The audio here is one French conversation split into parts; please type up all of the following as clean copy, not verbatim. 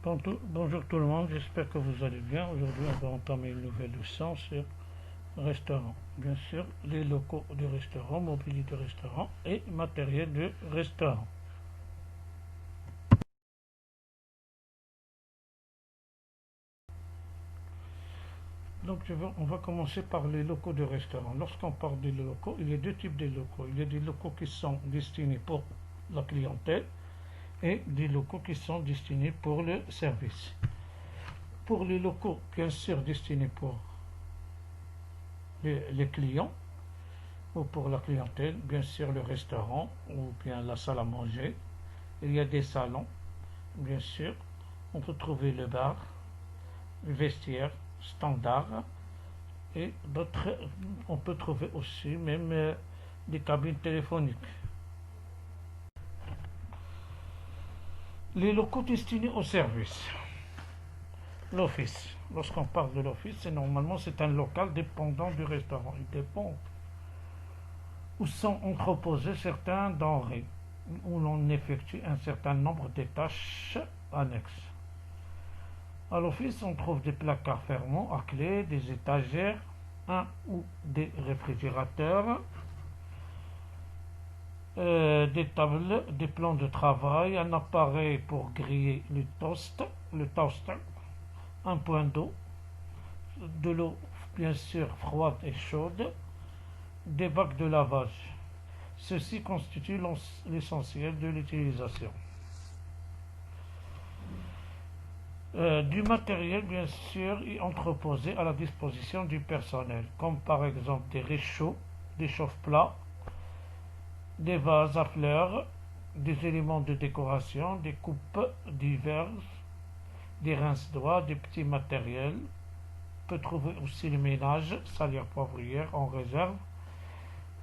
Bonjour tout le monde, j'espère que vous allez bien. Aujourd'hui, on va entamer une nouvelle leçon sur restaurant. Bien sûr, les locaux du restaurant, mobilier du restaurant et matériel du restaurant. Donc, on va commencer par les locaux du restaurant. Lorsqu'on parle des locaux, il y a deux types de locaux. Il y a des locaux qui sont destinés pour la clientèle et des locaux qui sont destinés pour le service. Pour les locaux, bien sûr, destinés pour les clients, ou pour la clientèle, bien sûr le restaurant ou bien la salle à manger. Il y a des salons, bien sûr. On peut trouver le bar, le vestiaire standard et d'autres. On peut trouver aussi même des cabines téléphoniques. Les locaux destinés au service. L'office. Lorsqu'on parle de l'office, normalement c'est un local dépendant du restaurant. Il dépend où sont entreposés certains denrées, où l'on effectue un certain nombre de tâches annexes. À l'office, on trouve des placards fermants à clé, des étagères, un ou des réfrigérateurs, des tables, des plans de travail, un appareil pour griller le toaster, un point d'eau, de l'eau bien sûr froide et chaude, des bacs de lavage. Ceci constitue l'essentiel de l'utilisation. Du matériel bien sûr est entreposé à la disposition du personnel, comme par exemple des réchauds, des chauffe-plats, des vases à fleurs, des éléments de décoration, des coupes diverses, des rince-doigts, des petits matériels. On peut trouver aussi le ménage, salière poivrière en réserve,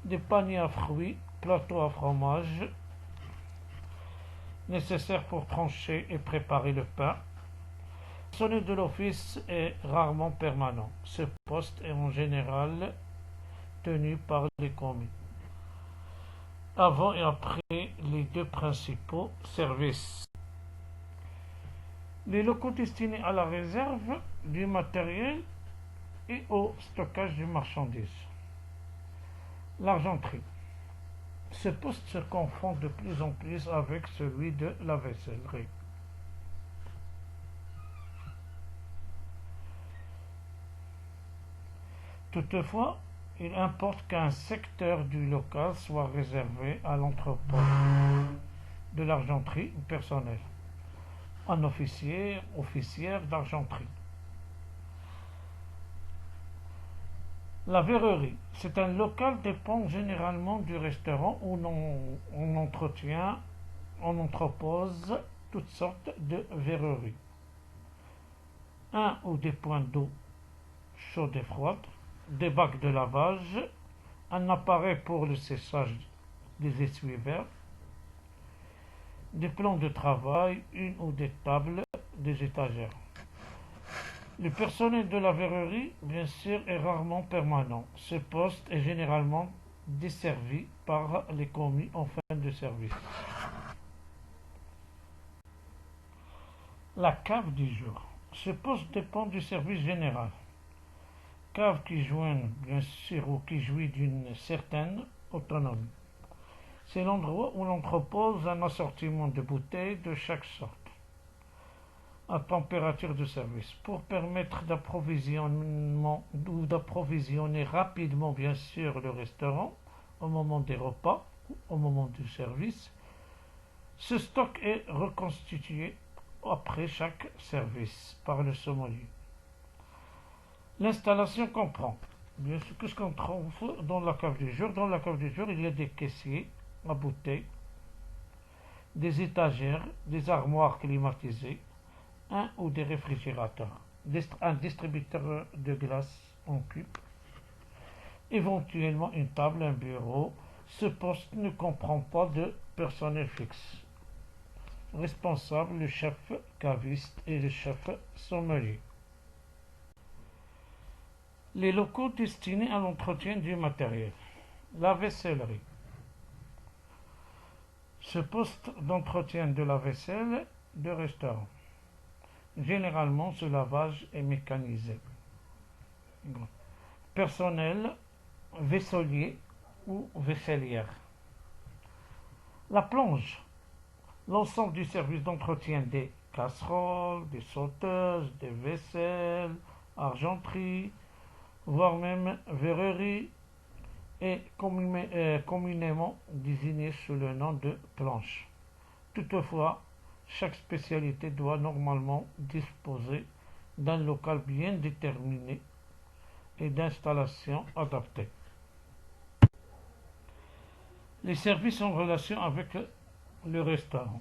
des paniers à fruits, plateaux à fromage, nécessaires pour trancher et préparer le pain. Le personnel de l'office est rarement permanent. Ce poste est en général tenu par les commis. Avant et après les deux principaux services. Les locaux destinés à la réserve du matériel et au stockage de marchandises. L'argenterie. Ce poste se confond de plus en plus avec celui de la vaissellerie. Toutefois, il importe qu'un secteur du local soit réservé à l'entrepôt de l'argenterie personnelle, un officier, officière d'argenterie. La verrerie, c'est un local dépend généralement du restaurant où on entrepose toutes sortes de verreries. Un ou des points d'eau chaude et froide, des bacs de lavage, un appareil pour le séchage des essuie-verres, des plans de travail, une ou des tables, des étagères. Le personnel de la verrerie, bien sûr, est rarement permanent. Ce poste est généralement desservi par les commis en fin de service. La cave du jour. Ce poste dépend du service général. Cave qui joignent, bien sûr, ou qui jouit d'une certaine autonomie. C'est l'endroit où l'on propose un assortiment de bouteilles de chaque sorte, à température de service, pour permettre d'approvisionnement ou d'approvisionner rapidement, bien sûr, le restaurant au moment des repas, au moment du service. Ce stock est reconstitué après chaque service par le sommelier. L'installation comprend, bien sûr, qu'est-ce qu'on trouve dans la cave du jour. Dans la cave du jour, il y a des caissiers à bouteilles, des étagères, des armoires climatisées, un ou des réfrigérateurs, un distributeur de glace en cube, éventuellement une table, un bureau. Ce poste ne comprend pas de personnel fixe. Responsable, le chef caviste et le chef sommelier. Les locaux destinés à l'entretien du matériel. La vaissellerie. Ce poste d'entretien de la vaisselle de restaurant. Généralement, ce lavage est mécanisé. Personnel, vaisselier ou vaisselière. La plonge, l'ensemble du service d'entretien des casseroles, des sauteuses, des vaisselles, argenterie, voire même verrerie, est communément désignée sous le nom de planche. Toutefois, chaque spécialité doit normalement disposer d'un local bien déterminé et d'installations adaptées. Les services en relation avec le restaurant.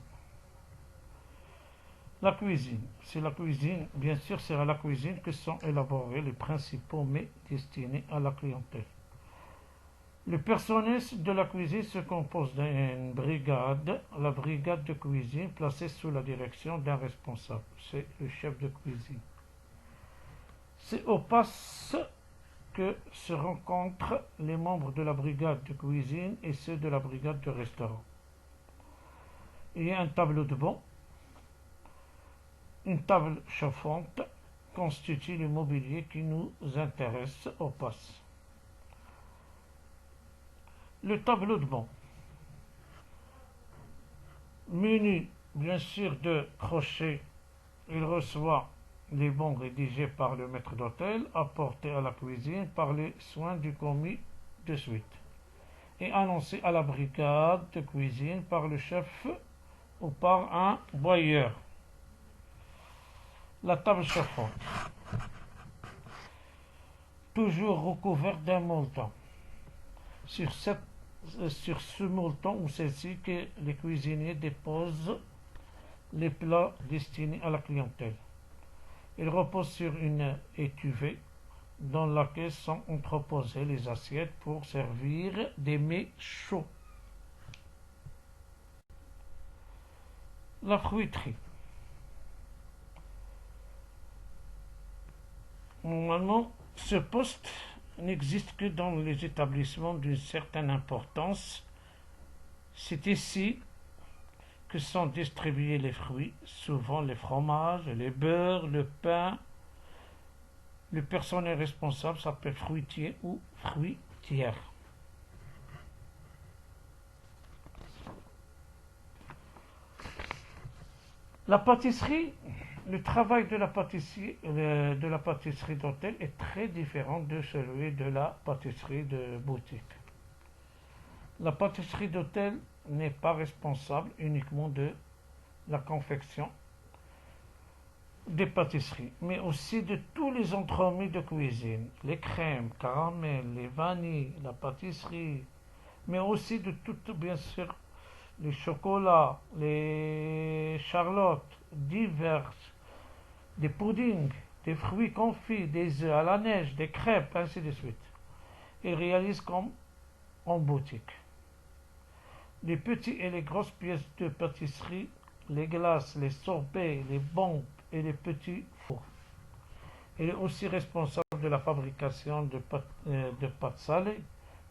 La cuisine. C'est la cuisine, bien sûr, c'est à la cuisine que sont élaborés les principaux mets destinés à la clientèle. Le personnel de la cuisine se compose d'une brigade, la brigade de cuisine placée sous la direction d'un responsable, c'est le chef de cuisine. C'est au passe que se rencontrent les membres de la brigade de cuisine et ceux de la brigade de restaurant. Il y a un tableau de bord, une table chauffante constitue le mobilier qui nous intéresse au passe. Le tableau de bord, menu bien sûr de crochets, il reçoit les bons rédigés par le maître d'hôtel, apportés à la cuisine par les soins du commis de suite, et annoncés à la brigade de cuisine par le chef ou par un broyeur. La table chauffante, toujours recouverte d'un molleton. Sur ce molleton ou celle-ci que les cuisiniers déposent les plats destinés à la clientèle. Il repose sur une étuvée dans laquelle sont entreposées les assiettes pour servir des mets chauds. La fruiterie. Normalement, ce poste n'existe que dans les établissements d'une certaine importance. C'est ici que sont distribués les fruits, souvent les fromages, les beurres, le pain. Le personnel responsable s'appelle fruitier ou fruitière. La pâtisserie, le travail de la pâtisserie d'hôtel est très différent de celui de la pâtisserie de boutique. La pâtisserie d'hôtel n'est pas responsable uniquement de la confection des pâtisseries, mais aussi de tous les entremets de cuisine, les crèmes, caramels, les vanilles, la pâtisserie, mais aussi de toutes, bien sûr, les chocolats, les charlottes, diverses, des puddings, des fruits confits, des œufs à la neige, des crêpes, ainsi de suite. Ils réalisent comme en boutique. Les petits et les grosses pièces de pâtisserie, les glaces, les sorbets, les bombes et les petits fours. Il est aussi responsable de la fabrication de pâtes salées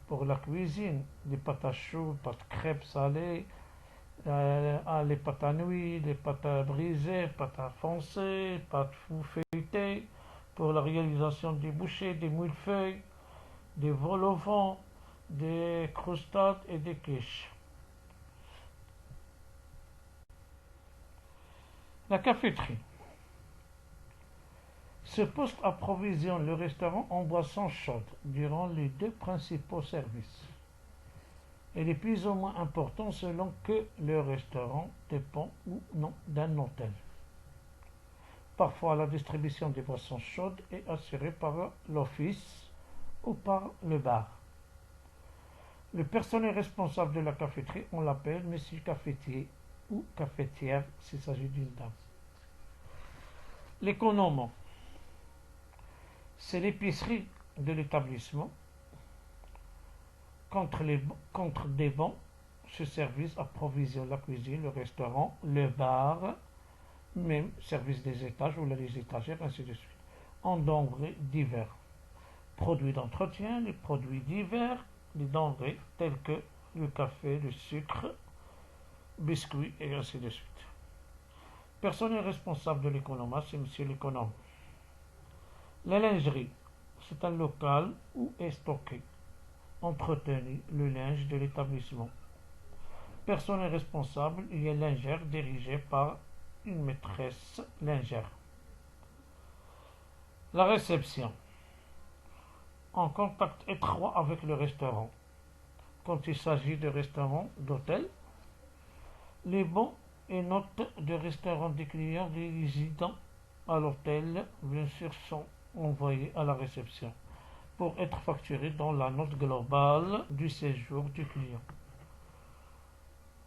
pour la cuisine, des pâtes à choux, pâtes crêpes salées, les pâtes à nouilles, les pâtes à briser, pâtes à foncer, pâtes feuilletées pour la réalisation des bouchées, des millefeuilles, des vols au vent, des croustades et des quiches. La caféterie. Ce poste approvisionne le restaurant en boissons chaudes durant les deux principaux services. Il est plus ou moins important selon que le restaurant dépend ou non d'un hôtel. Parfois, la distribution des boissons chaudes est assurée par l'office ou par le bar. Le personnel responsable de la caféterie, on l'appelle monsieur cafetier ou cafetière s'il s'agit d'une dame. L'économie, c'est l'épicerie de l'établissement. Contre des bons, ce service approvisionne la cuisine, le restaurant, le bar, même service des étages ou les étagères, ainsi de suite, en denrées divers. Produits d'entretien, les produits divers, les denrées telles que le café, le sucre, biscuits et ainsi de suite. Personnel responsable de l'économat, c'est monsieur l'économe. La lingerie, c'est un local où est stocké, entretenu le linge de l'établissement. Personnel responsable, il y a lingère dirigée par une maîtresse lingère. La réception, en contact étroit avec le restaurant. Quand il s'agit de restaurants, d'hôtels, les bons et notes de restaurant des clients résidant à l'hôtel, bien sûr, sont envoyés à la réception pour être facturés dans la note globale du séjour du client.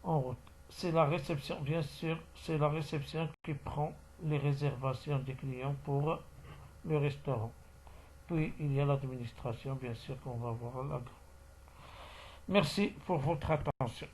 En route. C'est la réception, bien sûr, c'est la réception qui prend les réservations des clients pour le restaurant. Puis il y a l'administration, bien sûr, qu'on va voir là. Merci pour votre attention.